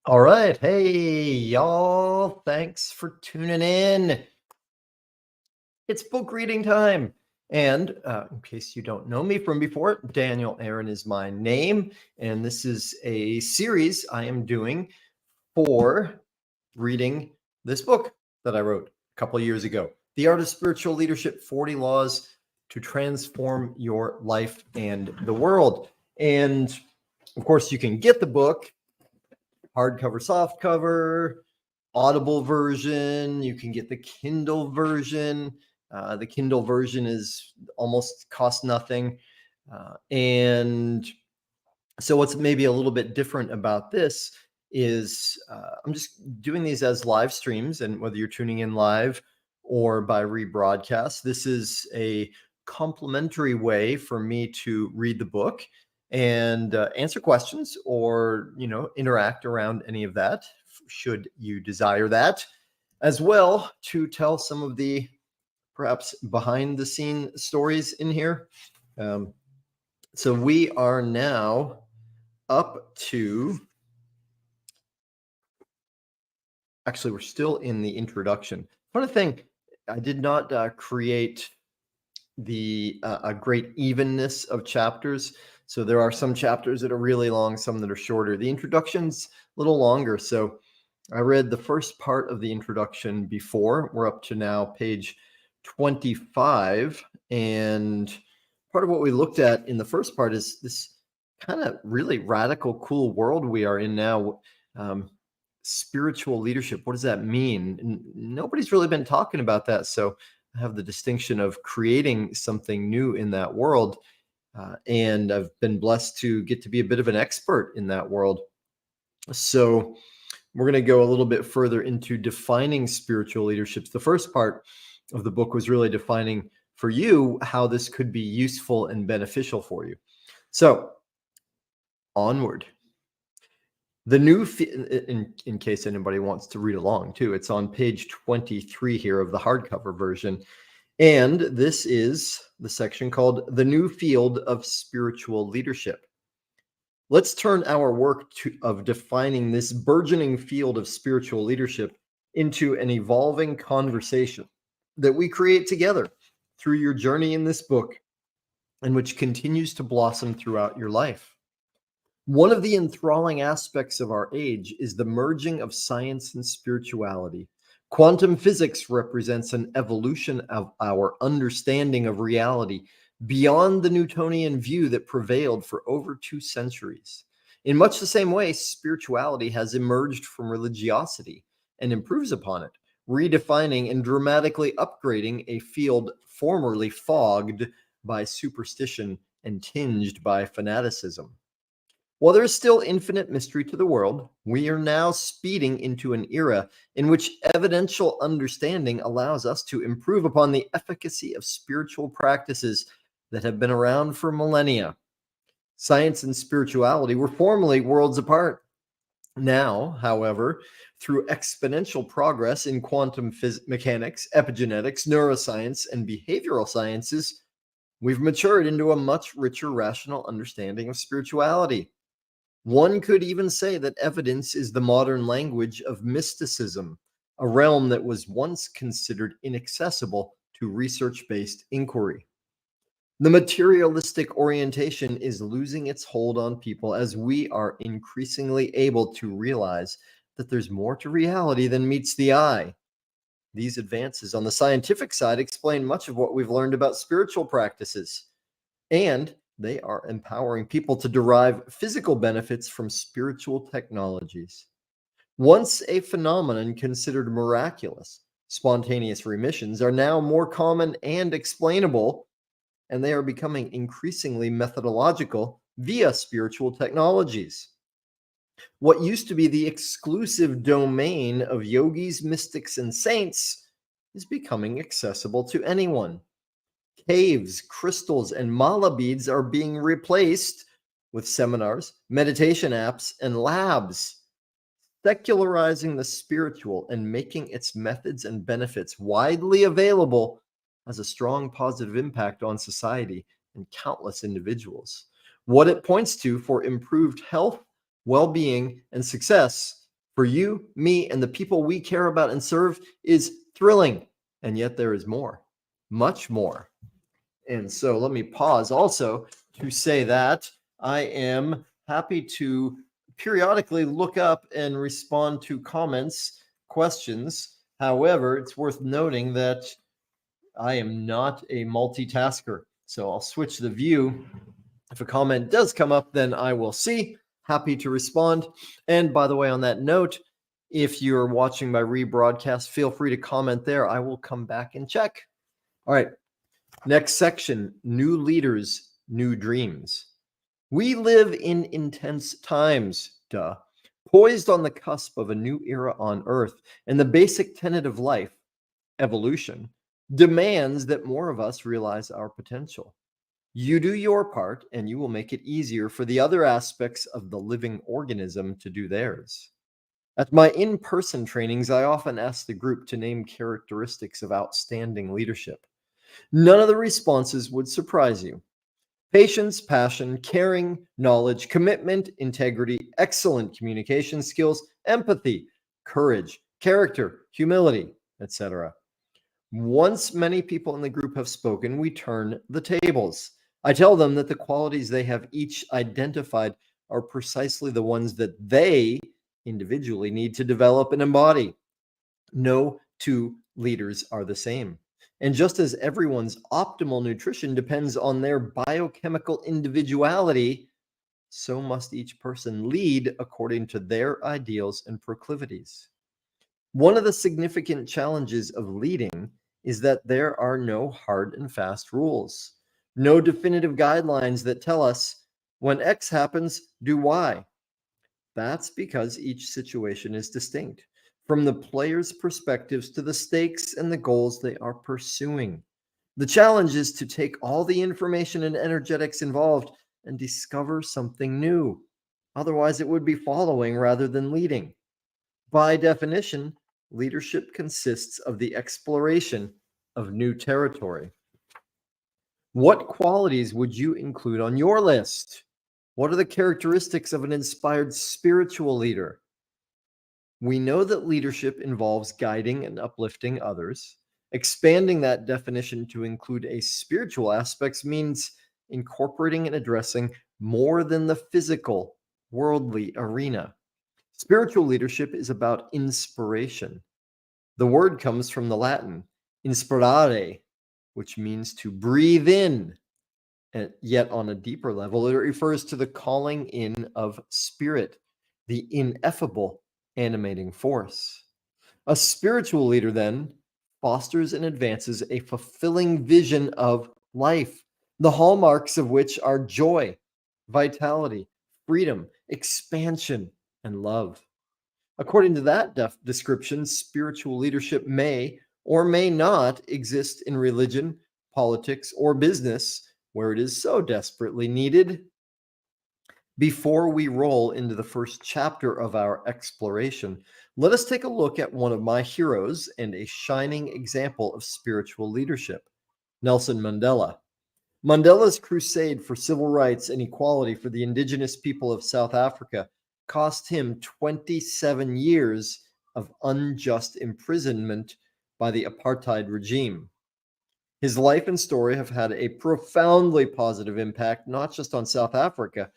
All right. Hey, y'all. Thanks for tuning in. It's book reading time. And in case you don't know me from before, Daniel Aaron is my name. And this is a series I am doing for reading this book that I wrote a couple of years ago, The Art of Spiritual Leadership 40 Laws to Transform Your Life and the World. And of course, you can get the book hardcover, softcover, Audible version. You can get the Kindle version. The Kindle version is almost cost nothing. And so what's maybe a little bit different about this is I'm just doing these as live streams, and whether you're tuning in live or by rebroadcast, this is a complimentary way for me to read the book and answer questions or interact around any of that should you desire that, as well to tell some of the perhaps behind the scene stories in here. So we are now up to, actually we're still in the introduction. Funny thing, I did not create the a great evenness of chapters. So there are some chapters that are really long, some that are shorter. The introduction's a little longer. So I read the first part of the introduction before. We're up to now page 25. And part of what we looked at in the first part is this kind of really radical, cool world we are in now. Spiritual leadership. What does that mean? And nobody's really been talking about that. So I have the distinction of creating something new in that world. And I've been blessed to get to be a bit of an expert in that world. So we're going to go a little bit further into defining spiritual leaderships. The first part of the book was really defining for you how this could be useful and beneficial for you. So onward. The new, in case anybody wants to read along too, it's on page 23 here of the hardcover version. And this is the section called The New Field of Spiritual Leadership. Let's turn our work of defining this burgeoning field of spiritual leadership into an evolving conversation that we create together through your journey in this book, and which continues to blossom throughout your life. One of the enthralling aspects of our age is the merging of science and spirituality. Quantum physics represents an evolution of our understanding of reality beyond the Newtonian view that prevailed for over 2 centuries. In much the same way, spirituality has emerged from religiosity and improves upon it, redefining and dramatically upgrading a field formerly fogged by superstition and tinged by fanaticism. While there is still infinite mystery to the world, we are now speeding into an era in which evidential understanding allows us to improve upon the efficacy of spiritual practices that have been around for millennia. Science and spirituality were formerly worlds apart. Now, however, through exponential progress in quantum mechanics, epigenetics, neuroscience, and behavioral sciences, we've matured into a much richer rational understanding of spirituality. One could even say that evidence is the modern language of mysticism, a realm that was once considered inaccessible to research-based inquiry. The materialistic orientation is losing its hold on people as we are increasingly able to realize that there's more to reality than meets the eye. These advances on the scientific side explain much of what we've learned about spiritual practices, and they are empowering people to derive physical benefits from spiritual technologies. Once a phenomenon considered miraculous, spontaneous remissions are now more common and explainable, and they are becoming increasingly methodological via spiritual technologies. What used to be the exclusive domain of yogis, mystics, and saints is becoming accessible to anyone. Caves, crystals, and mala beads are being replaced with seminars, meditation apps, and labs, secularizing the spiritual and making its methods and benefits widely available has a strong positive impact on society and countless individuals. What it points to for improved health, well-being, and success for you, me, and the people we care about and serve is thrilling. And yet there is more, much more. And so let me pause also to say that I am happy to periodically look up and respond to comments, questions. However, it's worth noting that I am not a multitasker. So I'll switch the view. If a comment does come up, then I will see. Happy to respond. And by the way, on that note, if you're watching my rebroadcast, feel free to comment there. I will come back and check. All right. Next section, new leaders, new dreams. We live in intense times, poised on the cusp of a new era on Earth, and the basic tenet of life, evolution, demands that more of us realize our potential. You do your part, and you will make it easier for the other aspects of the living organism to do theirs. At my in-person trainings, I often ask the group to name characteristics of outstanding leadership. None of the responses would surprise you. Patience, passion, caring, knowledge, commitment, integrity, excellent communication skills, empathy, courage, character, humility, etc. Once many people in the group have spoken, we turn the tables. I tell them that the qualities they have each identified are precisely the ones that they individually need to develop and embody. No two leaders are the same. And just as everyone's optimal nutrition depends on their biochemical individuality, so must each person lead according to their ideals and proclivities. One of the significant challenges of leading is that there are no hard and fast rules, no definitive guidelines that tell us when X happens, do Y. That's because each situation is distinct, from the players' perspectives to the stakes and the goals they are pursuing. The challenge is to take all the information and energetics involved and discover something new. Otherwise, it would be following rather than leading. By definition, leadership consists of the exploration of new territory. What qualities would you include on your list? What are the characteristics of an inspired spiritual leader? We know that leadership involves guiding and uplifting others. Expanding that definition to include a spiritual aspects means incorporating and addressing more than the physical, worldly arena. Spiritual leadership is about inspiration. The word comes from the Latin inspirare, which means to breathe in. And yet, on a deeper level, it refers to the calling in of spirit, the ineffable animating force. A spiritual leader, then, fosters and advances a fulfilling vision of life, the hallmarks of which are joy, vitality, freedom, expansion, and love. According to that description, spiritual leadership may or may not exist in religion, politics, or business where it is so desperately needed. Before we roll into the first chapter of our exploration, let us take a look at one of my heroes and a shining example of spiritual leadership, Nelson Mandela. Mandela's crusade for civil rights and equality for the indigenous people of South Africa cost him 27 years of unjust imprisonment by the apartheid regime. His life and story have had a profoundly positive impact, not just on South Africa,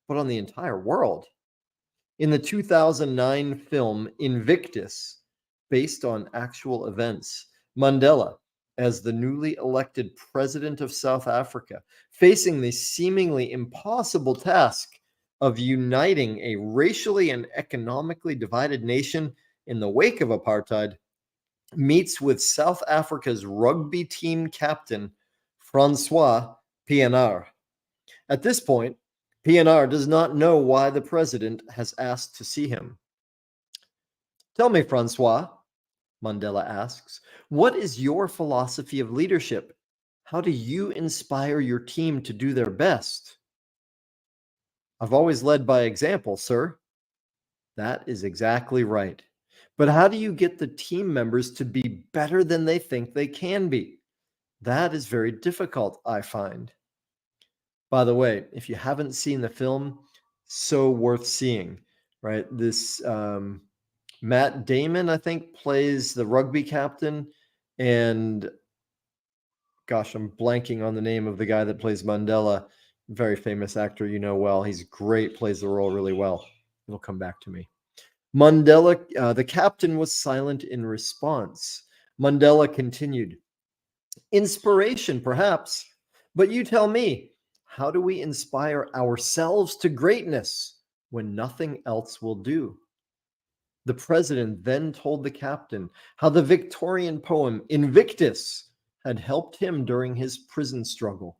but on the entire world. In the 2009 film Invictus, based on actual events, Mandela, as the newly elected president of South Africa, facing the seemingly impossible task of uniting a racially and economically divided nation in the wake of apartheid, meets with South Africa's rugby team captain, Francois Pienaar. At this point, Pienaar does not know why the president has asked to see him. Tell me, Francois, Mandela asks, what is your philosophy of leadership? How do you inspire your team to do their best? I've always led by example, sir. That is exactly right. But how do you get the team members to be better than they think they can be? That is very difficult, I find. By the way, if you haven't seen the film, so worth seeing, right? This Matt Damon, I think, plays the rugby captain. And gosh, I'm blanking on the name of the guy that plays Mandela. Very famous actor, you know well. He's great, plays the role really well. It'll come back to me. Mandela, the captain was silent in response. Mandela continued, inspiration, perhaps, but you tell me, how do we inspire ourselves to greatness when nothing else will do? The president then told the captain how the Victorian poem Invictus had helped him during his prison struggle,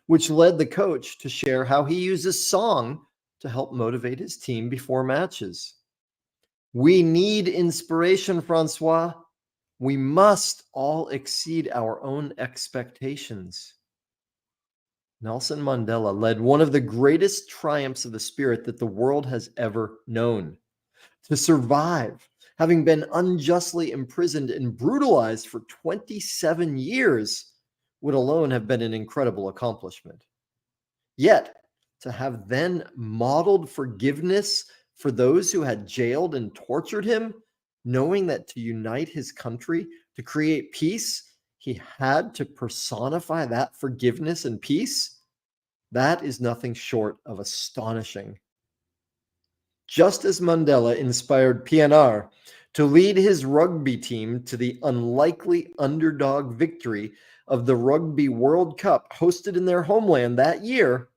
which led the coach to share how he uses song to help motivate his team before matches. We need inspiration, Francois. We must all exceed our own expectations. Nelson Mandela led one of the greatest triumphs of the spirit that the world has ever known. To survive, having been unjustly imprisoned and brutalized for 27 years, would alone have been an incredible accomplishment. Yet, to have then modeled forgiveness for those who had jailed and tortured him, knowing that to unite his country, to create peace, he had to personify that forgiveness and peace, that is nothing short of astonishing. Just as Mandela inspired PNR to lead his rugby team to the unlikely underdog victory of the Rugby World Cup hosted in their homeland that year,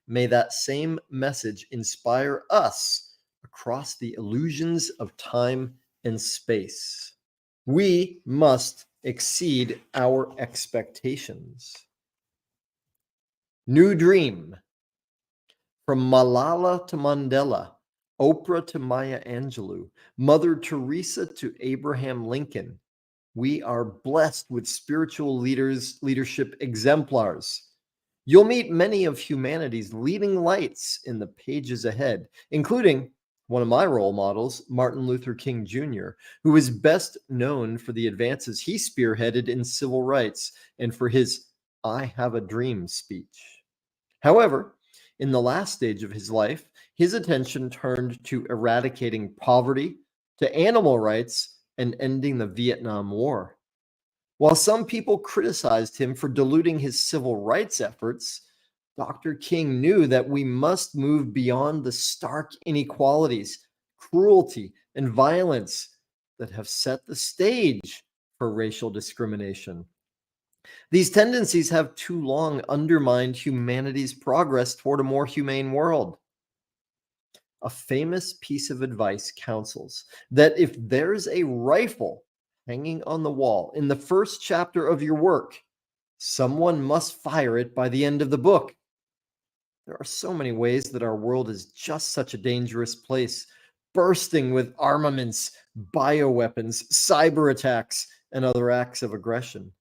may that same message inspire us across the illusions of time and space. We must exceed our expectations. New Dream. From Malala to Mandela, Oprah to Maya Angelou, Mother Teresa to Abraham Lincoln, we are blessed with spiritual leadership exemplars. You'll meet many of humanity's leading lights in the pages ahead, including one of my role models, Martin Luther King Jr., who is best known for the advances he spearheaded in civil rights and for his I Have a Dream speech. However, in the last stage of his life, his attention turned to eradicating poverty, to animal rights, and ending the Vietnam War. While some people criticized him for diluting his civil rights efforts, Dr. King knew that we must move beyond the stark inequalities, cruelty, and violence that have set the stage for racial discrimination. These tendencies have too long undermined humanity's progress toward a more humane world. A famous piece of advice counsels that if there's a rifle hanging on the wall in the first chapter of your work, someone must fire it by the end of the book. There are so many ways that our world is just such a dangerous place, bursting with armaments, bioweapons, cyber attacks, and other acts of aggression.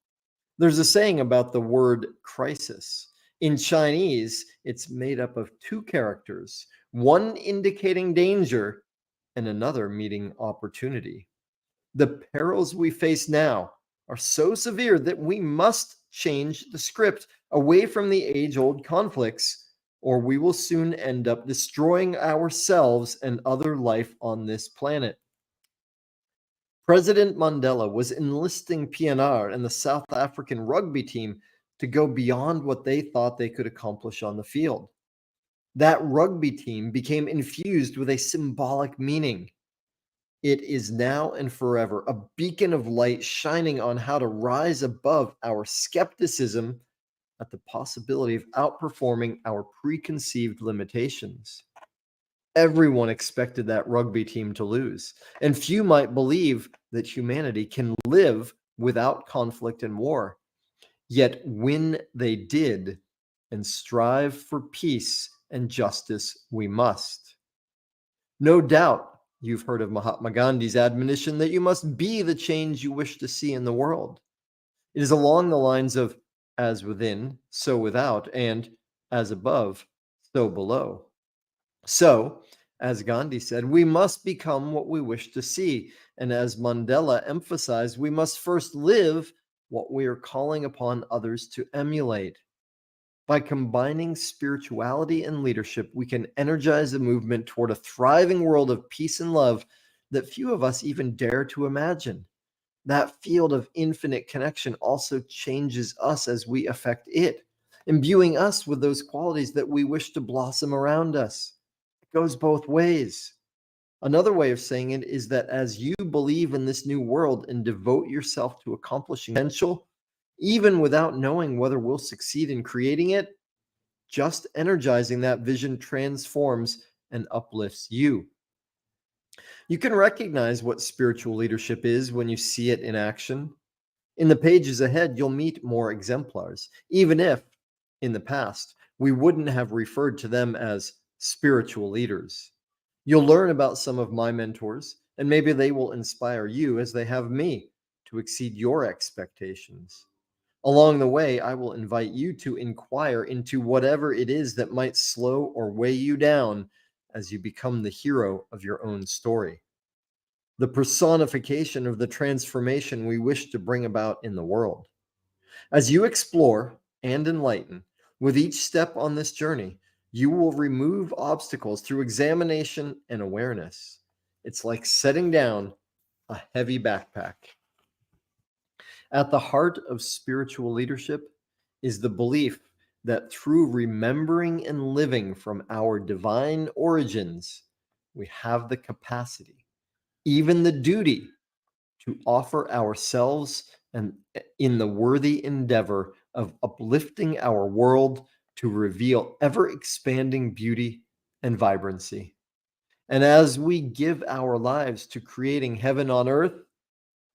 There's a saying about the word crisis. In Chinese, it's made up of two characters, one indicating danger and another meaning opportunity. The perils we face now are so severe that we must change the script away from the age-old conflicts, or we will soon end up destroying ourselves and other life on this planet. President Mandela was enlisting PNR and the South African rugby team to go beyond what they thought they could accomplish on the field. That rugby team became infused with a symbolic meaning. It is now and forever a beacon of light shining on how to rise above our skepticism at the possibility of outperforming our preconceived limitations. Everyone expected that rugby team to lose, and few might believe that humanity can live without conflict and war. Yet when they did, and strive for peace and justice, we must. No doubt you've heard of Mahatma Gandhi's admonition that you must be the change you wish to see in the world. It is along the lines of as within, so without, and as above, so below. So, as Gandhi said, we must become what we wish to see. And as Mandela emphasized, we must first live what we are calling upon others to emulate. By combining spirituality and leadership, we can energize a movement toward a thriving world of peace and love that few of us even dare to imagine. That field of infinite connection also changes us as we affect it, imbuing us with those qualities that we wish to blossom around us. It goes both ways. Another way of saying it is that as you believe in this new world and devote yourself to accomplishing potential, even without knowing whether we'll succeed in creating it, just energizing that vision transforms and uplifts you. You can recognize what spiritual leadership is when you see it in action. In the pages ahead, you'll meet more exemplars, even if, in the past, we wouldn't have referred to them as spiritual leaders. You'll learn about some of my mentors, and maybe they will inspire you as they have me to exceed your expectations. Along the way, I will invite you to inquire into whatever it is that might slow or weigh you down as you become the hero of your own story, the personification of the transformation we wish to bring about in the world. As you explore and enlighten with each step on this journey, you will remove obstacles through examination and awareness. It's like setting down a heavy backpack. At the heart of spiritual leadership is the belief that through remembering and living from our divine origins, we have the capacity, even the duty, to offer ourselves and in the worthy endeavor of uplifting our world to reveal ever expanding beauty and vibrancy. And as we give our lives to creating heaven on earth,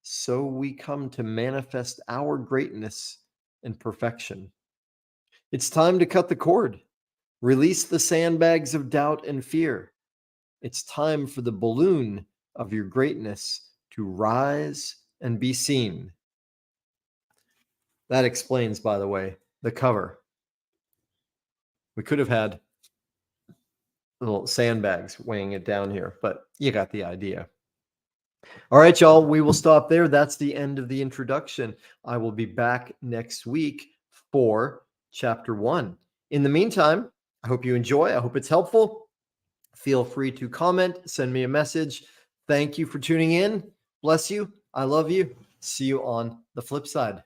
so we come to manifest our greatness and perfection. It's time to cut the cord, release the sandbags of doubt and fear. It's time for the balloon of your greatness to rise and be seen. That explains, by the way, the cover. We could have had little sandbags weighing it down here, but you got the idea. All right, y'all, we will stop there. That's the end of the introduction. I will be back next week for chapter 1. In the meantime, I hope you enjoy. I hope it's helpful. Feel free to comment, send me a message. Thank you for tuning in. Bless you. I love you. See you on the flip side.